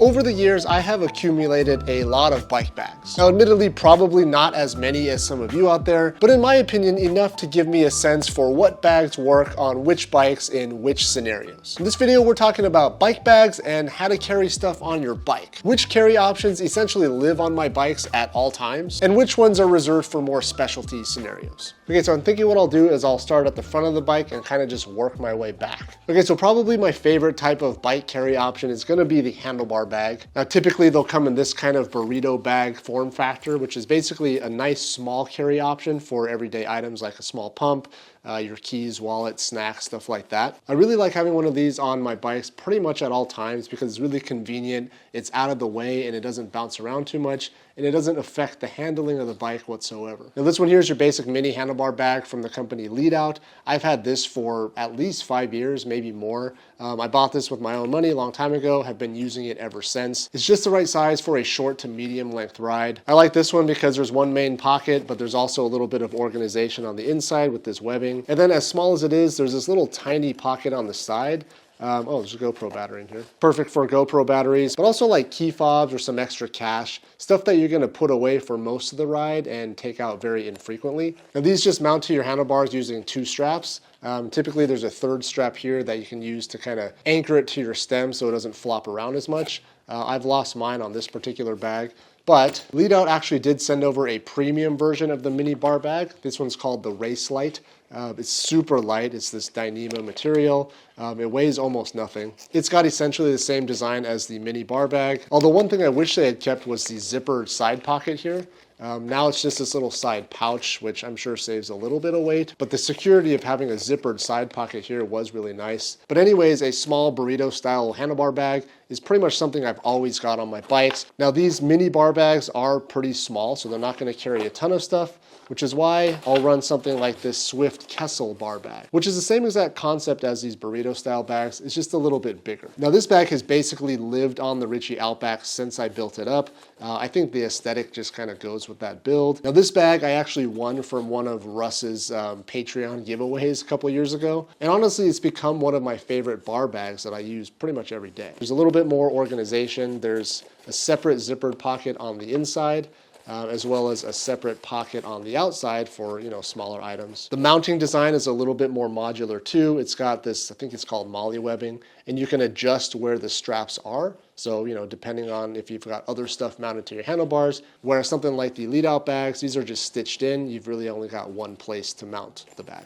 Over the years, I have accumulated a lot of bike bags. Now, admittedly, probably not as many as some of you out there, but in my opinion, enough to give me a sense for what bags work on which bikes in which scenarios. In this video, we're talking about bike bags and how to carry stuff on your bike. Which carry options essentially live on my bikes at all times, and which ones are reserved for more specialty scenarios. Okay, so I'm thinking what I'll do is I'll start at the front of the bike and kind of just work my way back. Okay, so probably my favorite type of bike carry option is gonna be the handlebar bag. Now, typically they'll come in this kind of burrito bag form factor, which is basically a nice small carry option for everyday items like a small pump, your keys, wallet, snacks, stuff like that. I really like having one of these on my bikes pretty much at all times because it's really convenient, it's out of the way, and it doesn't bounce around too much, and it doesn't affect the handling of the bike whatsoever. Now, this one here is your basic mini handlebar bag from the company Lead Out. I've had this for at least 5 years, maybe more. I bought this with my own money a long time ago, have been using it ever since. It's just the right size for a short to medium length ride. I like this one because there's one main pocket, but there's also a little bit of organization on the inside with this webbing. And then as small as it is, there's this little tiny pocket on the side. Oh, there's a GoPro battery in here. Perfect for GoPro batteries, but also like key fobs or some extra cash, stuff that you're gonna put away for most of the ride and take out very infrequently. Now these just mount to your handlebars using 2 straps. Typically there's a 3rd strap here that you can use to kind of anchor it to your stem so it doesn't flop around as much. I've lost mine on this particular bag. But Lead Out actually did send over a premium version of the mini bar bag. This one's called the Race Light. It's super light. It's this Dyneema material. It weighs almost nothing. It's got essentially the same design as the mini bar bag. Although one thing I wish they had kept was the zippered side pocket here. Now it's just this little side pouch, which I'm sure saves a little bit of weight, but the security of having a zippered side pocket here was really nice. But anyways, a small burrito style handlebar bag is pretty much something I've always got on my bikes. Now these mini bar bags are pretty small, so they're not gonna carry a ton of stuff, which is why I'll run something like this Swift Kessel bar bag, which is the same exact concept as these burrito style bags. It's just a little bit bigger. Now this bag has basically lived on the Ritchie Outback since I built it up. I think the aesthetic just kind of goes with that build. Now this bag I actually won from one of Russ's Patreon giveaways a couple years ago. And honestly, it's become one of my favorite bar bags that I use pretty much every day. There's a little bit more organization. There's a separate zippered pocket on the inside, as well as a separate pocket on the outside for, smaller items. The mounting design is a little bit more modular too. It's got this, I think it's called molly webbing, and you can adjust where the straps are. So, depending on if you've got other stuff mounted to your handlebars, whereas something like the Lead Out bags, these are just stitched in. You've really only got one place to mount the bag.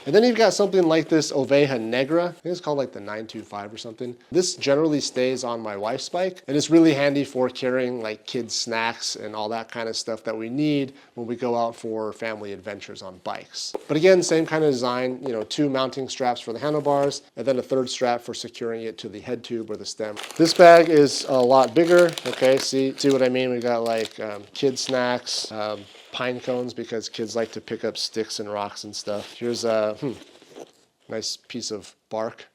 And then you've got something like this Oveja Negra. I think it's called like the 925 or something. This generally stays on my wife's bike, and it's really handy for carrying like kids' snacks and all that kind of stuff that we need when we go out for family adventures on bikes. But again, same kind of design, 2 mounting straps for the handlebars, and then a 3rd strap for securing it to the head tube or the stem. This bag is a lot bigger. Okay, see what I mean? We got like kid snacks, pine cones because kids like to pick up sticks and rocks and stuff. Here's a nice piece of bark.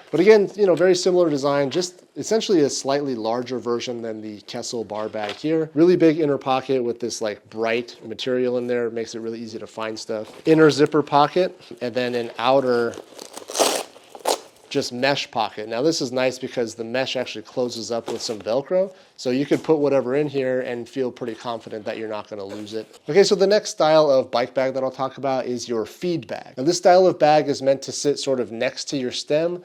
But again, very similar design, just essentially a slightly larger version than the Kessel bar bag here. Really big inner pocket with this like bright material in there. It makes it really easy to find stuff. Inner zipper pocket, and then an outer just mesh pocket. Now this is nice because the mesh actually closes up with some Velcro, so you could put whatever in here and feel pretty confident that you're not going to lose it. Okay, so the next style of bike bag that I'll talk about is your feed bag. Now this style of bag is meant to sit sort of next to your stem,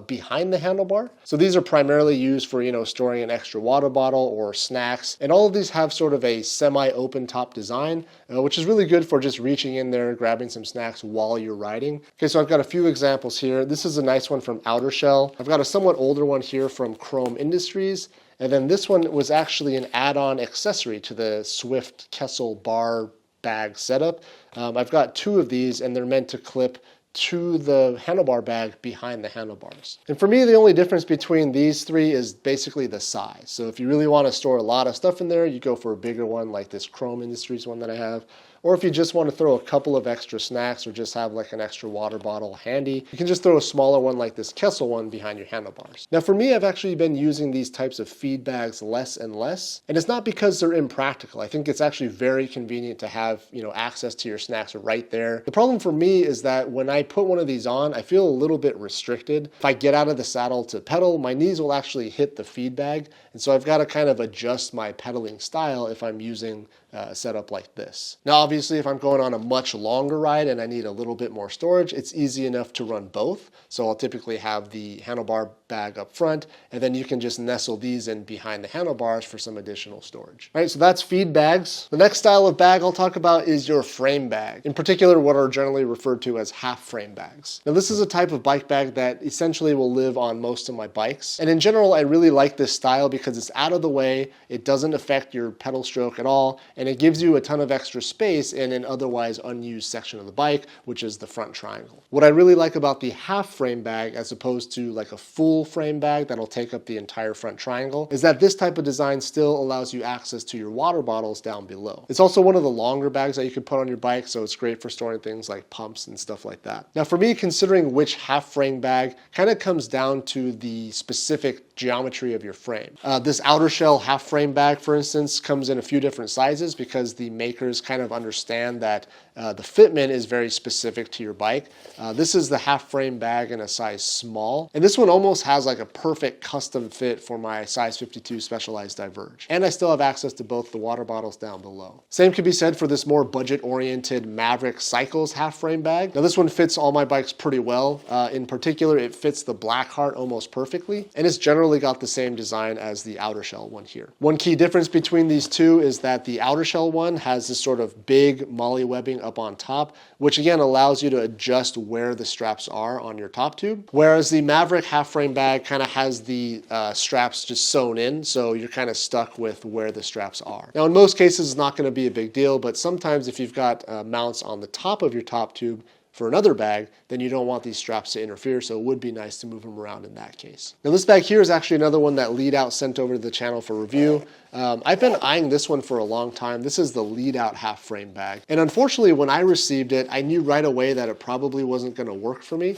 behind the handlebar. So these are primarily used for, storing an extra water bottle or snacks. And all of these have sort of a semi-open top design, which is really good for just reaching in there, grabbing some snacks while you're riding. Okay, so I've got a few examples here. This is a nice one from Outer Shell. I've got a somewhat older one here from Chrome Industries. And then this one was actually an add-on accessory to the Swift Kessel bar bag setup. I've got 2 of these, and they're meant to clip to the handlebar bag behind the handlebars. And for me, the only difference between these 3 is basically the size. So if you really want to store a lot of stuff in there, you go for a bigger one like this Chrome Industries one that I have. or if you just want to throw a couple of extra snacks or just have like an extra water bottle handy, you can just throw a smaller one like this Kessel one behind your handlebars. Now for me, I've actually been using these types of feed bags less and less, and it's not because they're impractical. I think it's actually very convenient to have, access to your snacks right there. The problem for me is that when I put one of these on, I feel a little bit restricted. If I get out of the saddle to pedal, my knees will actually hit the feed bag, and so I've got to kind of adjust my pedaling style if I'm using a setup like this. Now obviously if I'm going on a much longer ride and I need a little bit more storage, it's easy enough to run both. So I'll typically have the handlebar bag up front, and then you can just nestle these in behind the handlebars for some additional storage. All right, so that's feed bags. The next style of bag I'll talk about is your frame bag. In particular, what are generally referred to as half frame bags. Now this is a type of bike bag that essentially will live on most of my bikes. And in general, I really like this style because it's out of the way, it doesn't affect your pedal stroke at all, and it gives you a ton of extra space in an otherwise unused section of the bike, which is the front triangle. What I really like about the half frame bag as opposed to like a full frame bag that'll take up the entire front triangle is that this type of design still allows you access to your water bottles down below. It's also one of the longer bags that you can put on your bike, so it's great for storing things like pumps and stuff like that. Now for me, considering which half frame bag kind of comes down to the specific geometry of your frame. This outer shell half frame bag, for instance, comes in a few different sizes because the makers kind of understand that the fitment is very specific to your bike. This is the half frame bag in a size small, and this one almost has like a perfect custom fit for my size 52 Specialized Diverge. And I still have access to both the water bottles down below. Same could be said for this more budget-oriented Maverick Cycles half frame bag. Now this one fits all my bikes pretty well. In particular, it fits the Blackheart almost perfectly, and it's generally got the same design as the outer shell one here. One key difference between these two is that the outer shell one has this sort of big molly webbing up on top, which again allows you to adjust where the straps are on your top tube, whereas the Maverick half frame bag kind of has the straps just sewn in, so you're kind of stuck with where the straps are. Now in most cases it's not going to be a big deal, but sometimes if you've got mounts on the top of your top tube for another bag, then you don't want these straps to interfere, so it would be nice to move them around in that case. Now this bag here is actually another one that Lead Out sent over to the channel for review. I've been eyeing this one for a long time. This is the Lead Out half frame bag. And unfortunately, when I received it, I knew right away that it probably wasn't gonna work for me.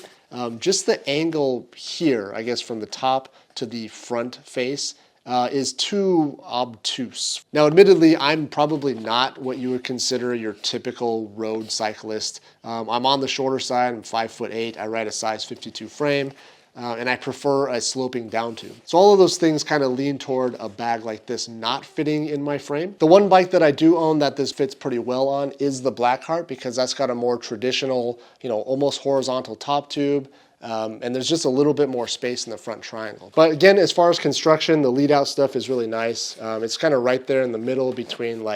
Just the angle here, I guess from the top to the front face, is too obtuse. Now, admittedly, I'm probably not what you would consider your typical road cyclist. I'm on the shorter side, I'm 5'8", I ride a size 52 frame, and I prefer a sloping down tube. So all of those things kind of lean toward a bag like this not fitting in my frame. The one bike that I do own that this fits pretty well on is the Blackheart, because that's got a more traditional, almost horizontal top tube. And there's just a little bit more space in the front triangle. But again, as far as construction, the Lead Out stuff is really nice. It's kind of right there in the middle between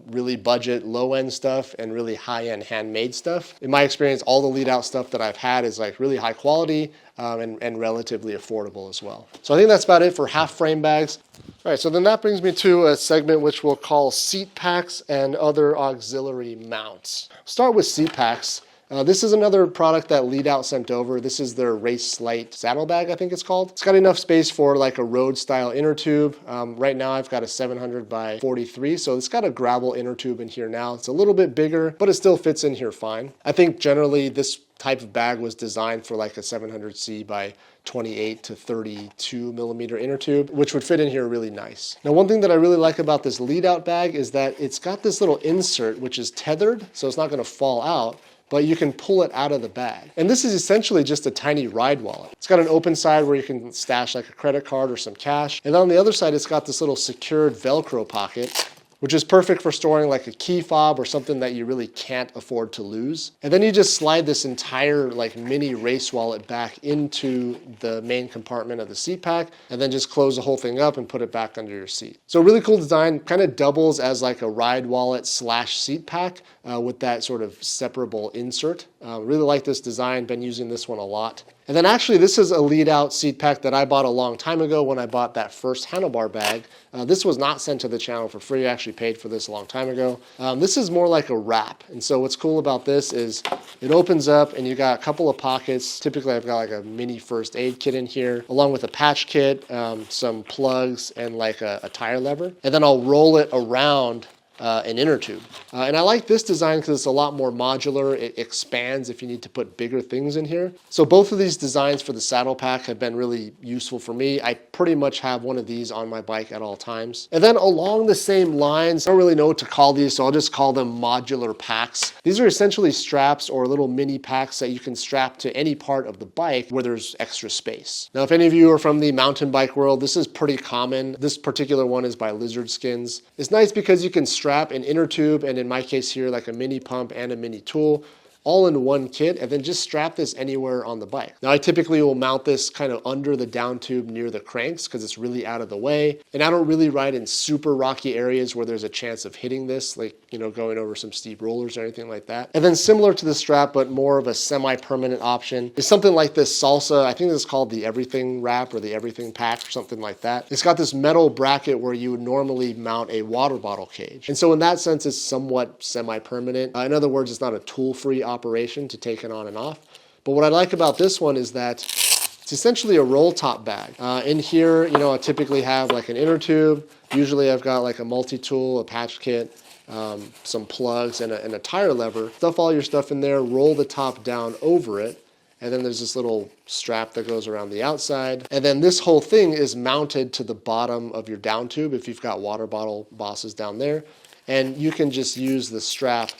really budget low-end stuff and really high-end handmade stuff. In my experience, all the Lead Out stuff that I've had is like really high quality and relatively affordable as well. So I think that's about it for half frame bags. All right, so then that brings me to a segment which we'll call seat packs and other auxiliary mounts. Start with seat packs. This is another product that Lead Out sent over. This is their Race Light saddlebag, I think it's called. It's got enough space for like a road style inner tube. Right now I've got a 700 by 43, so it's got a gravel inner tube in here now. It's a little bit bigger, but it still fits in here fine. I think generally this type of bag was designed for like a 700C by 28 to 32 millimeter inner tube, which would fit in here really nice. Now, one thing that I really like about this Lead Out bag is that it's got this little insert which is tethered, so it's not going to fall out, but you can pull it out of the bag. And this is essentially just a tiny ride wallet. It's got an open side where you can stash like a credit card or some cash. And on the other side, it's got this little secured Velcro pocket, which is perfect for storing like a key fob or something that you really can't afford to lose. And then you just slide this entire like mini race wallet back into the main compartment of the seat pack, and then just close the whole thing up and put it back under your seat. So really cool design, kind of doubles as like a ride wallet slash seat pack with that sort of separable insert. Really like this design, been using this one a lot. And then actually this is a Lead Out seat pack that I bought a long time ago when I bought that first Handlebar bag. This was not sent to the channel for free. I actually paid for this a long time ago. This is more like a wrap. And so what's cool about this is it opens up and you got a couple of pockets. Typically I've got like a mini first aid kit in here, along with a patch kit, some plugs, and like a tire lever. And then I'll roll it around an inner tube. And I like this design because it's a lot more modular. It expands if you need to put bigger things in here. So both of these designs for the saddle pack have been really useful for me. I pretty much have one of these on my bike at all times. And then along the same lines, I don't really know what to call these, so I'll just call them modular packs. These are essentially straps or little mini packs that you can strap to any part of the bike where there's extra space. Now, if any of you are from the mountain bike world, this is pretty common. This particular one is by Lizard Skins. It's nice because you can strap an inner tube, and in my case here, like a mini pump and a mini tool, all in one kit, and then just strap this anywhere on the bike. Now, I typically will mount this kind of under the down tube near the cranks because it's really out of the way. And I don't really ride in super rocky areas where there's a chance of hitting this, like, you know, going over some steep rollers or anything like that. And then similar to the strap, but more of a semi-permanent option, is something like this Salsa. I think this is called the Everything Wrap or the Everything Pack or something like that. It's got this metal bracket where you would normally mount a water bottle cage. And so in that sense, it's somewhat semi-permanent. In other words, it's not a tool-free operation to take it on and off. But what I like about this one is that it's essentially a roll top bag. In here, you know, I typically have like an inner tube. Usually I've got like a multi-tool, a patch kit, some plugs, and a tire lever. Stuff all your stuff in there, roll the top down over it, and then there's this little strap that goes around the outside. And then this whole thing is mounted to the bottom of your down tube if you've got water bottle bosses down there. And you can just use the strap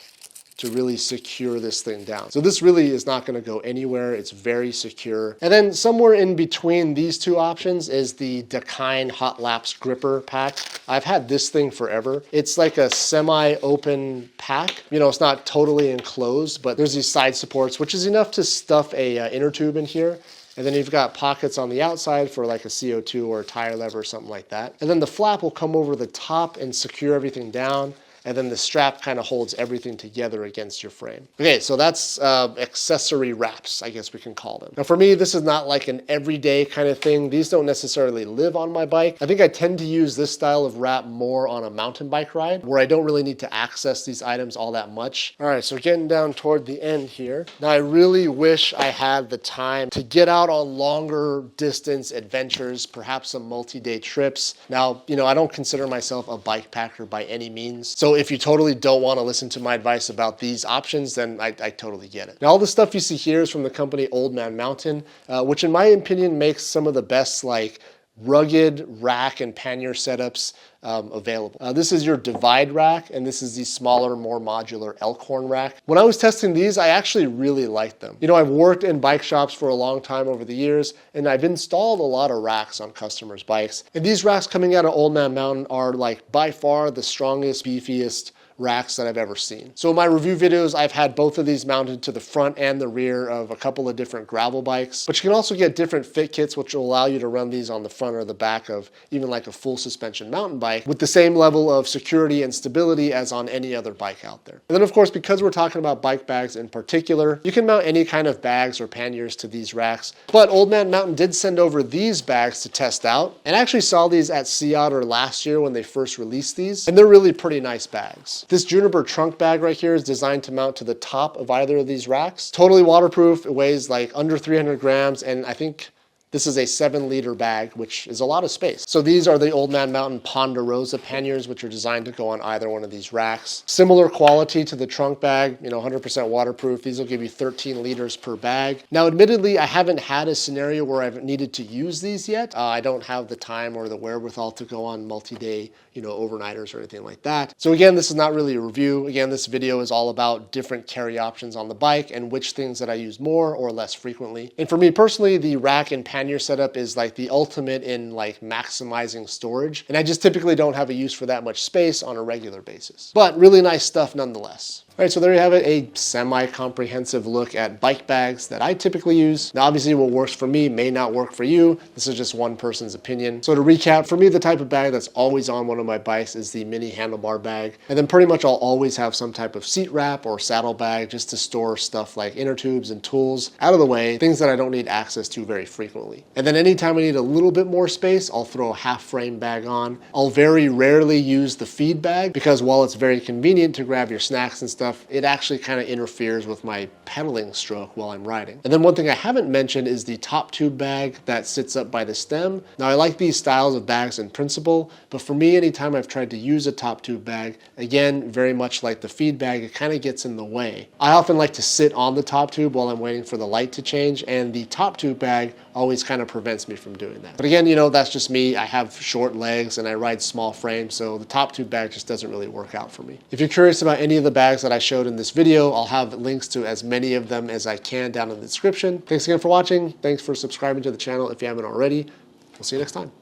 to really secure this thing down. So this really is not going to go anywhere. It's very secure. And then somewhere in between these two options is the Dakine Hot Laps Gripper Pack. I've had this thing forever. It's like a semi-open pack. You know, it's not totally enclosed, but there's these side supports, which is enough to stuff a inner tube in here. And then you've got pockets on the outside for like a CO2 or a tire lever or something like that. And then the flap will come over the top and secure everything down. And then the strap kind of holds everything together against your frame. Okay, so that's accessory wraps, I guess we can call them. Now for me, this is not like an everyday kind of thing. These don't necessarily live on my bike. I think I tend to use this style of wrap more on a mountain bike ride where I don't really need to access these items all that much. All right, so getting down toward the end here. Now I really wish I had the time to get out on longer distance adventures, perhaps some multi-day trips. Now, you know, I don't consider myself a bike packer by any means. So if you totally don't want to listen to my advice about these options, then I totally get it. Now, all the stuff you see here is from the company Old Man Mountain, which in my opinion makes some of the best like rugged rack and pannier setups available. This is your divide rack, and this is the smaller, more modular Elkhorn rack. When I was testing these, I actually really liked them. You know, I've worked in bike shops for a long time over the years, and I've installed a lot of racks on customers' bikes. And these racks coming out of Old Man Mountain are like by far the strongest, beefiest racks that I've ever seen. So in my review videos, I've had both of these mounted to the front and the rear of a couple of different gravel bikes, but you can also get different fit kits which will allow you to run these on the front or the back of even like a full suspension mountain bike with the same level of security and stability as on any other bike out there. And then of course, because we're talking about bike bags in particular, you can mount any kind of bags or panniers to these racks, but Old Man Mountain did send over these bags to test out, and I actually saw these at Sea Otter last year when they first released these, and they're really pretty nice bags. This Juniper trunk bag right here is designed to mount to the top of either of these racks. Totally waterproof. It weighs like under 300 grams, and I think this is a 7-liter bag, which is a lot of space. So these are the Old Man Mountain Ponderosa panniers, which are designed to go on either one of these racks. Similar quality to the trunk bag, you know, 100% waterproof. These will give you 13 liters per bag. Now, admittedly, I haven't had a scenario where I've needed to use these yet. I don't have the time or the wherewithal to go on multi-day, you know, overnighters or anything like that. So again, this is not really a review. Again, this video is all about different carry options on the bike and which things that I use more or less frequently. And for me personally, the rack and pannier setup is like the ultimate in like maximizing storage. And I just typically don't have a use for that much space on a regular basis. But really nice stuff nonetheless. All right, so there you have it, a semi-comprehensive look at bike bags that I typically use. Now, obviously what works for me may not work for you. This is just one person's opinion. So to recap, for me, the type of bag that's always on one of my bikes is the mini handlebar bag. And then pretty much I'll always have some type of seat wrap or saddle bag just to store stuff like inner tubes and tools out of the way, things that I don't need access to very frequently. And then anytime I need a little bit more space, I'll throw a half frame bag on. I'll very rarely use the feed bag because while it's very convenient to grab your snacks and stuff, stuff, it actually kind of interferes with my pedaling stroke while I'm riding. And then one thing I haven't mentioned is the top tube bag that sits up by the stem. Now I like these styles of bags in principle, but for me, anytime I've tried to use a top tube bag, again, very much like the feed bag, it kind of gets in the way. I often like to sit on the top tube while I'm waiting for the light to change, and the top tube bag always kind of prevents me from doing that. But again, you know, that's just me. I have short legs and I ride small frame, so the top tube bag just doesn't really work out for me. If you're curious about any of the bags that I showed in this video, I'll have links to as many of them as I can down in the description. Thanks again for watching. Thanks for subscribing to the channel if you haven't already. We'll see you next time.